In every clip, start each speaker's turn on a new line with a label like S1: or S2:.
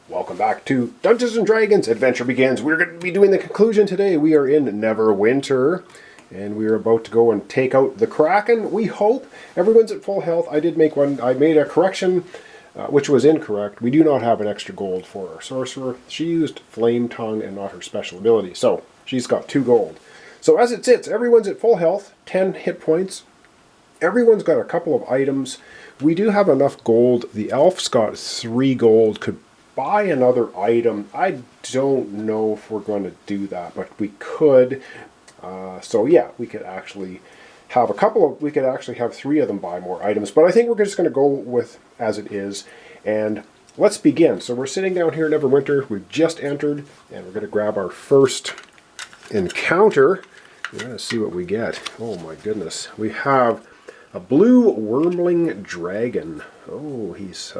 S1: Welcome back to Dungeons & Dragons Adventure Begins. We're going to be doing the conclusion today. We are in Neverwinter, and we are about to go and take out the Kraken, we hope. Everyone's at full health. I made a correction, which was incorrect. We do not have an extra gold for our sorcerer. She used Flame Tongue and not her special ability, so she's got 2 gold. So as it sits, everyone's at full health, 10 hit points. Everyone's got a couple of items. We do have enough gold. The elf's got 3 gold, could buy another item. I don't know if we're going to do that, but we could. So yeah, we could actually have we could actually have 3 of them buy more items, but I think we're just going to go with as it is, and let's begin. So we're sitting down here in Neverwinter. We've just entered, and we're going to grab our first encounter. We're going to see what we get. Oh my goodness. We have a blue wormling dragon. Oh, he's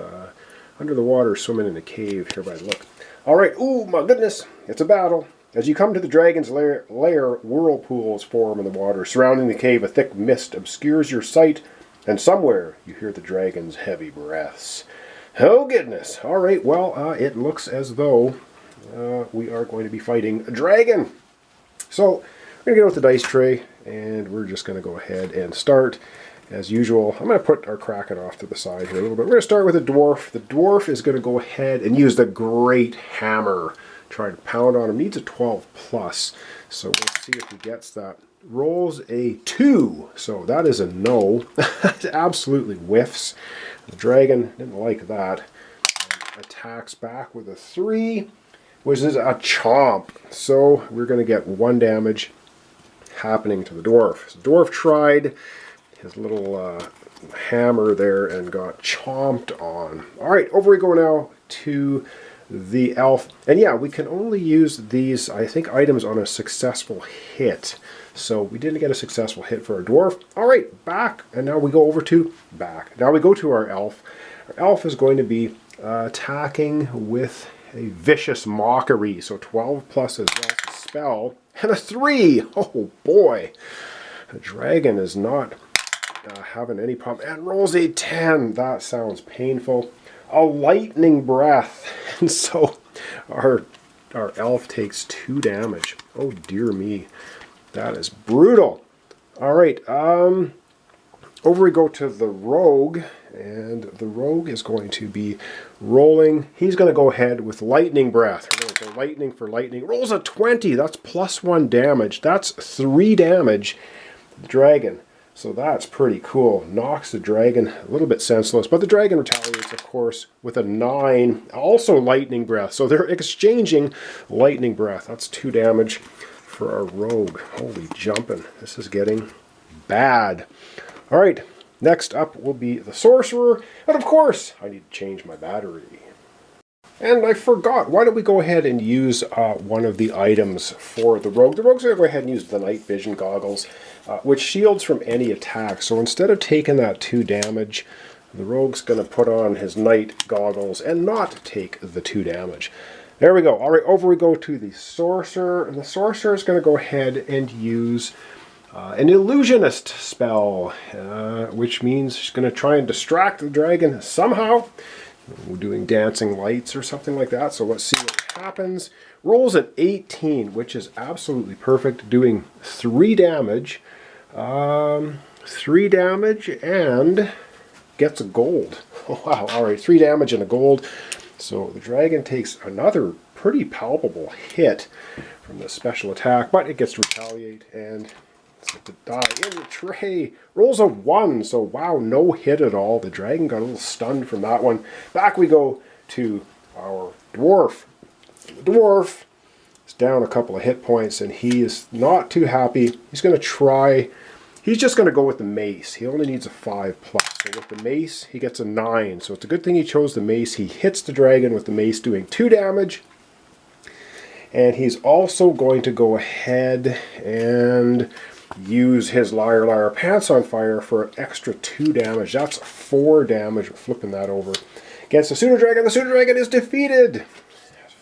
S1: under the water swimming in a cave here by the look. Alright, oh my goodness, it's a battle. As you come to the dragon's lair, whirlpools form in the water. Surrounding the cave, a thick mist obscures your sight, and somewhere you hear the dragon's heavy breaths. Oh goodness. Alright, well, it looks as though we are going to be fighting a dragon. So, we're going to get out the dice tray, and we're just going to go ahead and start. As usual, I'm going to put our Kraken off to the side here a little bit. We're going to start with a dwarf. The dwarf is going to go ahead and use the great hammer. Try to pound on him. Needs a 12 plus. So we'll see if he gets that. Rolls a 2. So that is a no. It absolutely whiffs. The dragon didn't like that. Attacks back with a 3, which is a chomp. So we're going to get 1 damage happening to the dwarf. So the dwarf tried his little hammer there and got chomped on. Alright, over we go now to the elf. And yeah, we can only use these, I think, items on a successful hit. So we didn't get a successful hit for our dwarf. Alright, back. And now we go over to back. Now we go to our elf. Our elf is going to be attacking with a vicious mockery. So 12 plus as well as a spell. And a 3! Oh boy. The dragon is not having any problem, and rolls a 10. That sounds painful. A lightning breath, and so our elf takes 2 damage. Oh dear me, that is brutal. All right, over we go to the rogue, and the rogue is going to be rolling. He's going to go ahead with lightning breath. We're going to go lightning for lightning. Rolls a 20. That's plus 1 damage. That's 3 damage. The dragon. So that's pretty cool. Knocks the dragon a little bit senseless, but the dragon retaliates, of course, with a 9. Also lightning breath. So they're exchanging lightning breath. That's 2 damage for our rogue. Holy jumping. This is getting bad. All right, next up will be the sorcerer. And of course, I need to change my battery. And I forgot, why don't we go ahead and use one of the items for the rogue. The rogue's going to go ahead and use the night vision goggles, which shields from any attack. So instead of taking that 2 damage, the rogue's going to put on his night goggles and not take the 2 damage. There we go. All right, over we go to the sorcerer. And the sorcerer is going to go ahead and use an illusionist spell, which means she's going to try and distract the dragon somehow. We're doing dancing lights or something like that, so let's see what happens. Rolls an 18, which is absolutely perfect, doing 3 damage. 3 damage and gets a gold. Oh, wow, alright, 3 damage and a gold. So the dragon takes another pretty palpable hit from the special attack, but it gets to retaliate and to die in the tray. Rolls a 1, so wow, no hit at all. The dragon got a little stunned from that one. Back we go to our dwarf. The dwarf is down a couple of hit points, and he is not too happy. He's going to try, he's just going to go with the mace. He only needs a 5 plus. So with the mace, he gets a 9. So it's a good thing he chose the mace. He hits the dragon with the mace, doing 2 damage. And he's also going to go ahead and use his Liar Liar Pants on Fire for an extra 2 damage. That's 4 damage. We're flipping that over. Against the pseudo dragon. The pseudo dragon is defeated.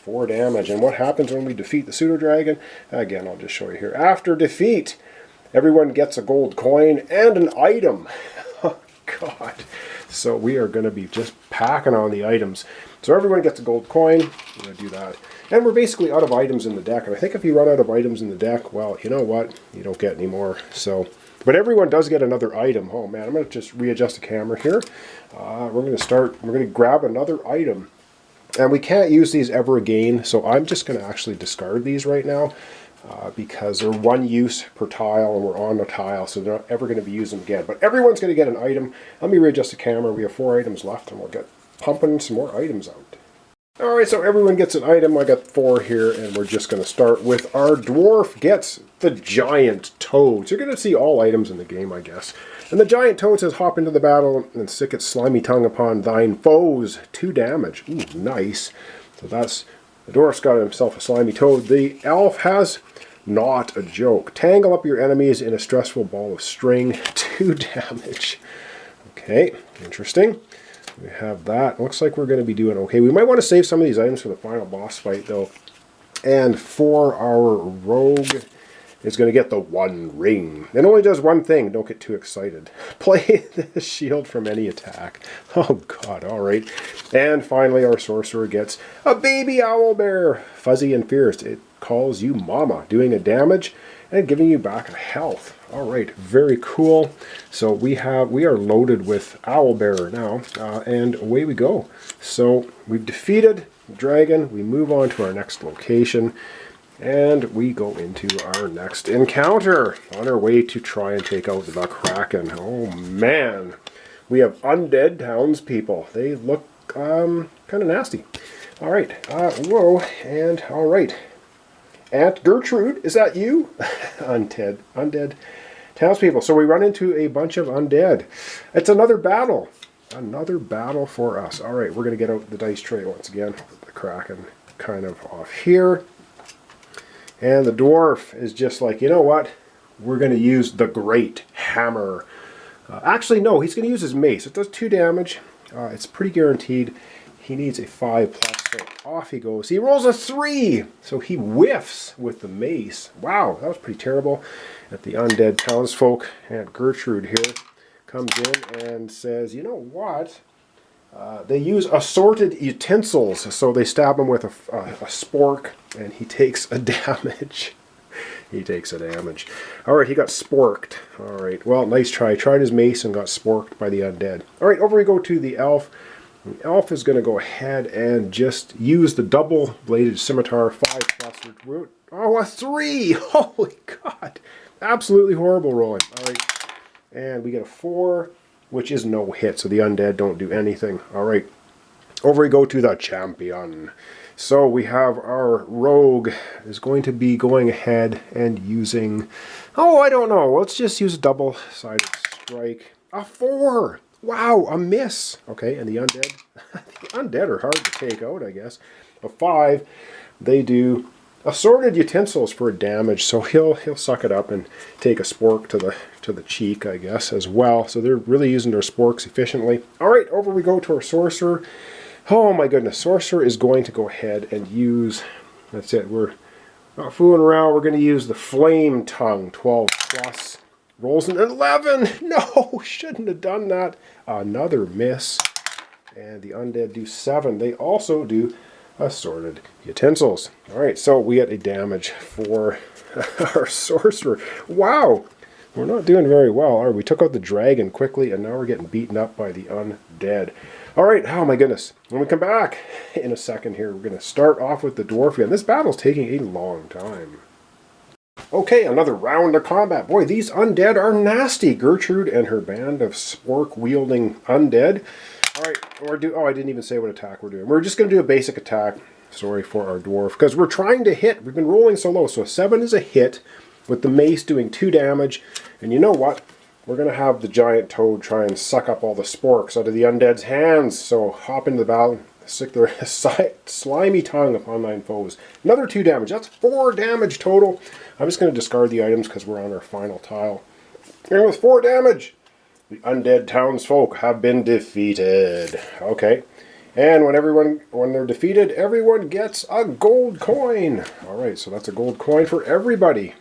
S1: 4 damage. And what happens when we defeat the pseudo dragon? Again, I'll just show you here. After defeat, everyone gets a gold coin and an item. Oh God, So we are going to be just packing on the items. So everyone gets a gold coin. We're going to do that. And we're basically out of items in the deck. And I think if you run out of items in the deck, well, you know what? You don't get any more. So, but everyone does get another item. Oh man, I'm going to just readjust the camera here. We're going to grab another item. And we can't use these ever again. So I'm just going to actually discard these right now. Because they're one use per tile and we're on a tile, so they're not ever going to be used again. But everyone's going to get an item. Let me readjust the camera. We have 4 items left and we'll get pumping some more items out. Alright, so everyone gets an item. I got 4 here and we're just going to start with our dwarf gets the giant toad. So you're going to see all items in the game, I guess. And the giant toad says, hop into the battle and stick its slimy tongue upon thine foes. 2 damage. Ooh, nice. So that's, the dwarf's got himself a slimy toad. The elf has not a joke. Tangle up your enemies in a stressful ball of string. 2 damage. Okay, interesting. We have that. Looks like we're going to be doing okay. We might want to save some of these items for the final boss fight, though. And for our rogue, is going to get the 1 ring. It only does one thing. Don't get too excited. Play the shield from any attack. Oh, God. All right. And finally, our sorcerer gets a baby owlbear. Fuzzy and fierce. It calls you mama, doing a damage and giving you back a health. All right, very cool. So we are loaded with owlbearer now, and away we go. So we've defeated the dragon. We move on to our next location, and we go into our next encounter on our way to try and take out the Kraken. Oh man, we have undead townspeople. They look kind of nasty. All right, whoa, and all right. Aunt Gertrude, is that you? Undead townspeople. So we run into a bunch of undead. It's another battle. Another battle for us. All right, we're going to get out the dice tray once again. The Kraken kind of off here. And the dwarf is just like, you know what? We're going to use the great hammer. Actually, no, he's going to use his mace. It does 2 damage. It's pretty guaranteed. He needs a 5+, so off he goes. He rolls a 3, so he whiffs with the mace. Wow, that was pretty terrible. At the undead townsfolk, Aunt Gertrude here comes in and says, you know what? They use assorted utensils, so they stab him with a spork, and he takes a damage. He takes a damage. All right, he got sporked. All right, well, nice try. Tried his mace and got sporked by the undead. All right, over we go to the elf. The elf is going to go ahead and just use the double-bladed scimitar, 5+. Oh, a 3! Holy God! Absolutely horrible rolling. All right, and we get a 4, which is no hit, so the undead don't do anything. All right, over we go to the champion. So we have our rogue is going to be going ahead and using, oh, I don't know. Let's just use a double-sided strike. A 4! Wow, a miss. Okay, and the undead, the undead are hard to take out, I guess. A 5, they do assorted utensils for damage, so he'll suck it up and take a spork to the cheek, I guess, as well. So they're really using their sporks efficiently. All right, over we go to our sorcerer. Oh my goodness, sorcerer is going to go ahead and use. That's it. We're not fooling around. We're going to use the flame tongue, 12+. Rolls an 11. No, shouldn't have done that. Another miss. And the undead do 7. They also do assorted utensils. All right, so we get a damage for our sorcerer. Wow, we're not doing very well. All right, we took out the dragon quickly, and now we're getting beaten up by the undead. All right, oh my goodness. When we come back in a second here, we're going to start off with the dwarf again. This battle's taking a long time. Okay, another round of combat. Boy, these undead are nasty. Gertrude and her band of spork-wielding undead. All right, oh, I didn't even say what attack we're doing. We're just going to do a basic attack, sorry, for our dwarf, because we're trying to hit. We've been rolling so low, so a 7 is a hit, with the mace doing 2 damage. And you know what? We're going to have the giant toad try and suck up all the sporks out of the undead's hands. So hop into the battle, stick their slimy tongue upon thine foes. Another 2 damage. That's 4 damage total. I'm just going to discard the items because we're on our final tile. And with 4 damage, the undead townsfolk have been defeated. Okay. And when they're defeated, everyone gets a gold coin. All right, so that's a gold coin for everybody.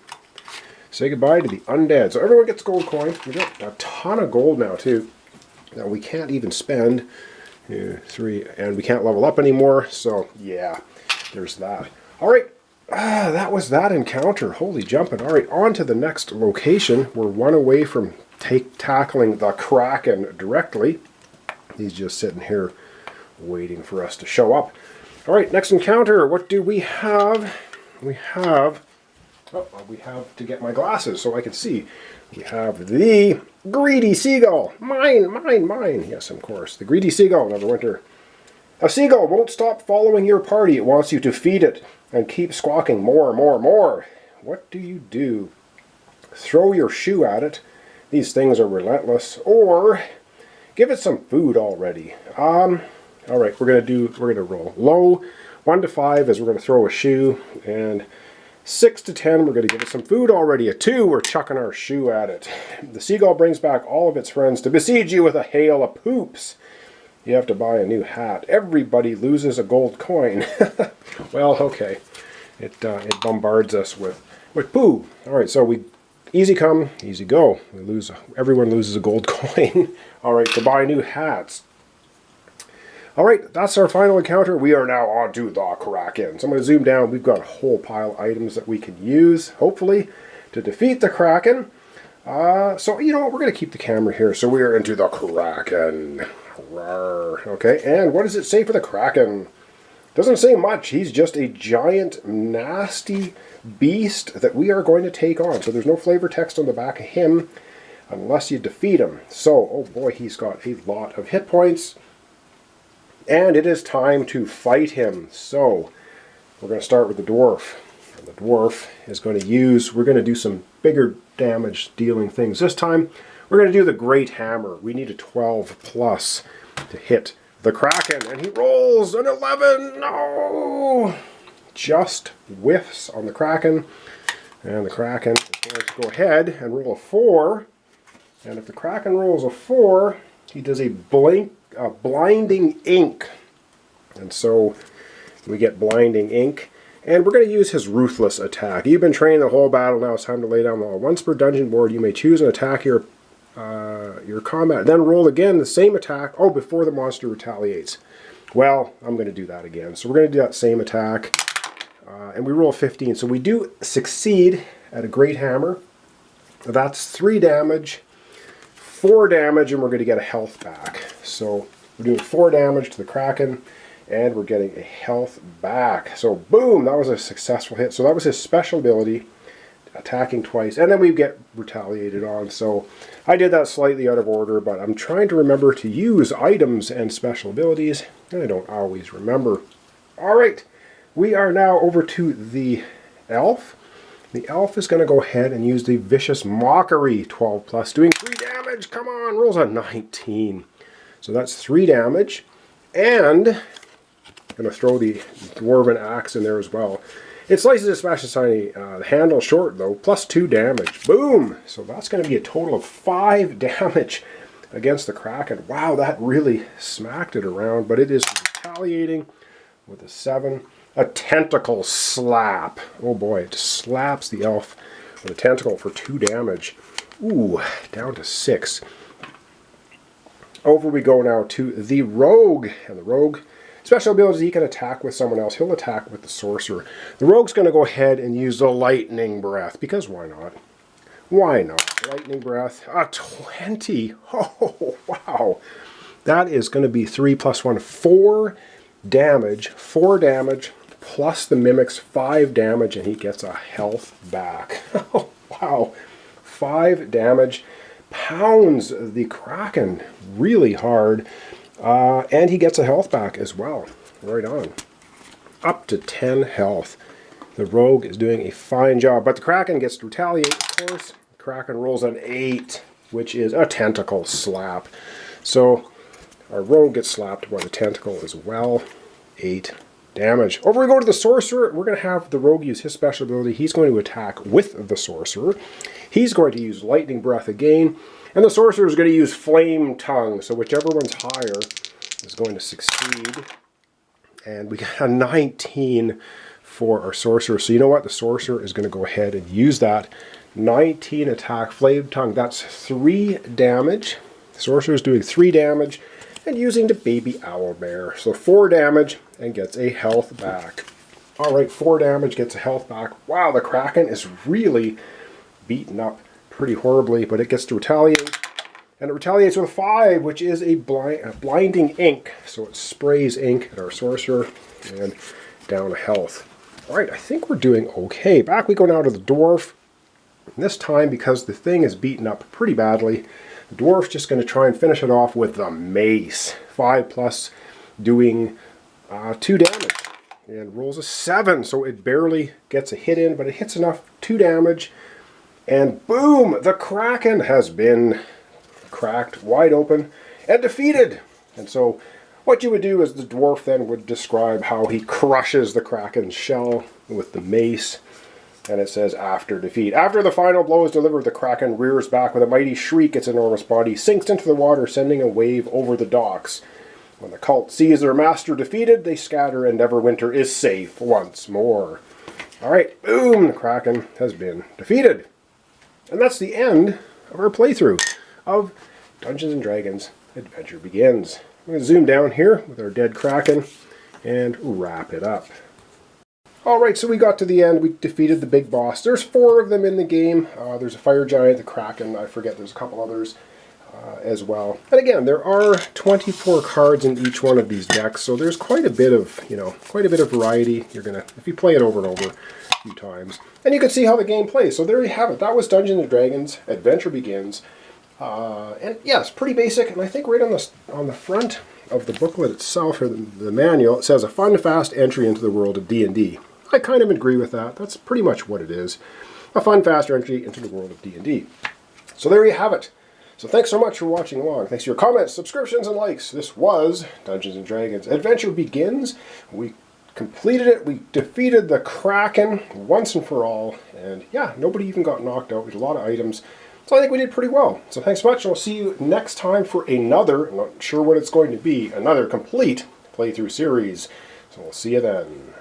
S1: Say goodbye to the undead. So everyone gets a gold coin. We got a ton of gold now, too. Now we can't even spend 3, and we can't level up anymore, so yeah, there's that. Alright, that was that encounter. Holy jumping. Alright, on to the next location. We're one away from tackling the Kraken directly. He's just sitting here waiting for us to show up. Alright, next encounter. What do we have? We have to get my glasses so I can see. We have the greedy seagull. Mine, mine, mine. Yes, of course. The greedy seagull, Neverwinter. A seagull won't stop following your party. It wants you to feed it and keep squawking more, more, more. What do you do? Throw your shoe at it. These things are relentless. Or give it some food already. All right, we're gonna roll low. 1 to 5 is we're gonna throw a shoe, and 6 to 10 we're gonna give it some food already. A 2 we're chucking our shoe at it. The seagull brings back all of its friends to besiege you with a hail of poops. You have to buy a new hat. Everybody loses a gold coin. Well, okay. It bombards us with poo. All right, so we easy come, easy go. Everyone loses a gold coin. All right, to buy new hats. All right, that's our final encounter. We are now on to the Kraken. So I'm going to zoom down. We've got a whole pile of items that we can use, hopefully, to defeat the Kraken. So, you know what, we're going to keep the camera here. So we are into the Kraken. Rawr. Okay, and what does it say for the Kraken? Doesn't say much. He's just a giant, nasty beast that we are going to take on. So there's no flavor text on the back of him unless you defeat him. So, oh boy, he's got a lot of hit points. And it is time to fight him. So, we're going to start with the dwarf. And the dwarf is going to we're going to do some bigger damage dealing things. This time, we're going to do the Great Hammer. We need a 12 plus to hit the Kraken. And he rolls an 11. No! Just whiffs on the Kraken. And the Kraken is going to go ahead and roll a 4. And if the Kraken rolls a 4, he does a blinding ink. And so we get blinding ink. And we're going to use his ruthless attack. You've been trained the whole battle. Now it's time to lay down the law. Once per dungeon board, you may choose an attack your combat. Then roll again the same attack. Oh, before the monster retaliates. Well, I'm going to do that again. So we're going to do that same attack. And we roll 15. So we do succeed at a Great Hammer. That's 3 damage. 4 damage, and we're going to get a health back. So we're doing 4 damage to the Kraken, and we're getting a health back. So boom, that was a successful hit. So that was his special ability, attacking twice, and then we get retaliated on. So I did that slightly out of order, but I'm trying to remember to use items and special abilities, and I don't always remember. All right, we are now over to the elf. The elf is going to go ahead and use the Vicious Mockery 12 plus, doing 3 damage. Come on, rolls a 19. So that's 3 damage. And I'm going to throw the Dwarven Axe in there as well. It slices and smashes tiny. The handle short, though, plus 2 damage. Boom! So that's going to be a total of 5 damage against the Kraken. Wow, that really smacked it around. But it is retaliating with a 7. A tentacle slap. Oh boy, it slaps the elf with a tentacle for 2 damage. Ooh, down to 6. Over we go now to the rogue. And the rogue, special ability, he can attack with someone else. He'll attack with the sorcerer. The rogue's going to go ahead and use the lightning breath, because why not? Why not? Lightning breath. A 20. Oh, wow. That is going to be 3 plus 1. 4 damage. 4 damage. Plus the mimic's 5 damage, and he gets a health back. Oh, wow. 5 damage. Pounds the Kraken really hard. And he gets a health back as well. Right on. Up to 10 health. The rogue is doing a fine job. But the Kraken gets to retaliate, of course. The Kraken rolls an 8, which is a tentacle slap. So our rogue gets slapped by the tentacle as well. 8 damage. Over we go to the sorcerer. We're going to have the rogue use his special ability. He's going to attack with the sorcerer. He's going to use lightning breath again. And the sorcerer is going to use flame tongue. So whichever one's higher is going to succeed. And we got a 19 for our sorcerer. So you know what? The sorcerer is going to go ahead and use that 19 attack flame tongue. That's 3 damage. The sorcerer is doing 3 damage and using the baby owlbear. So 4 damage and gets a health back. Alright, 4 damage, gets a health back. Wow, the Kraken is really beaten up pretty horribly, but it gets to retaliate. And it retaliates with a 5, which is a blinding ink. So it sprays ink at our sorcerer and down a health. Alright, I think we're doing okay. Back we go now to the dwarf. And this time, because the thing is beaten up pretty badly, the dwarf's just going to try and finish it off with the mace. 5+, doing 2 damage. And rolls a 7, so it barely gets a hit in, but it hits enough, 2 damage. And boom! The Kraken has been cracked wide open and defeated. And so what you would do is the dwarf then would describe how he crushes the Kraken's shell with the mace. And it says, after defeat. After the final blow is delivered, the Kraken rears back with a mighty shriek. Its enormous body sinks into the water, sending a wave over the docks. When the cult sees their master defeated, they scatter and Neverwinter is safe once more. Alright, boom! The Kraken has been defeated. And that's the end of our playthrough of Dungeons & Dragons Adventure Begins. I'm going to zoom down here with our dead Kraken and wrap it up. Alright, so we got to the end. We defeated the big boss. There's 4 of them in the game. There's a fire giant, the Kraken, I forget, there's a couple others as well. And again, there are 24 cards in each one of these decks, so there's quite a bit of, quite a bit of variety. You're gonna, if you play it over and over a few times. And you can see how the game plays. So there you have it. That was Dungeons & Dragons Adventure Begins. And yeah, it's pretty basic, and I think right on the front of the booklet itself, or the manual, it says a fun, fast entry into the world of D&D. I kind of agree with that. That's pretty much what it is. A fun, fast entry into the world of D&D. So there you have it. So thanks so much for watching along. Thanks for your comments, subscriptions, and likes. This was Dungeons & Dragons Adventure Begins. We completed it. We defeated the Kraken once and for all. And yeah, nobody even got knocked out. We had a lot of items. So I think we did pretty well. So thanks so much, and we'll see you next time for another, I'm not sure what it's going to be, another complete playthrough series. So we'll see you then.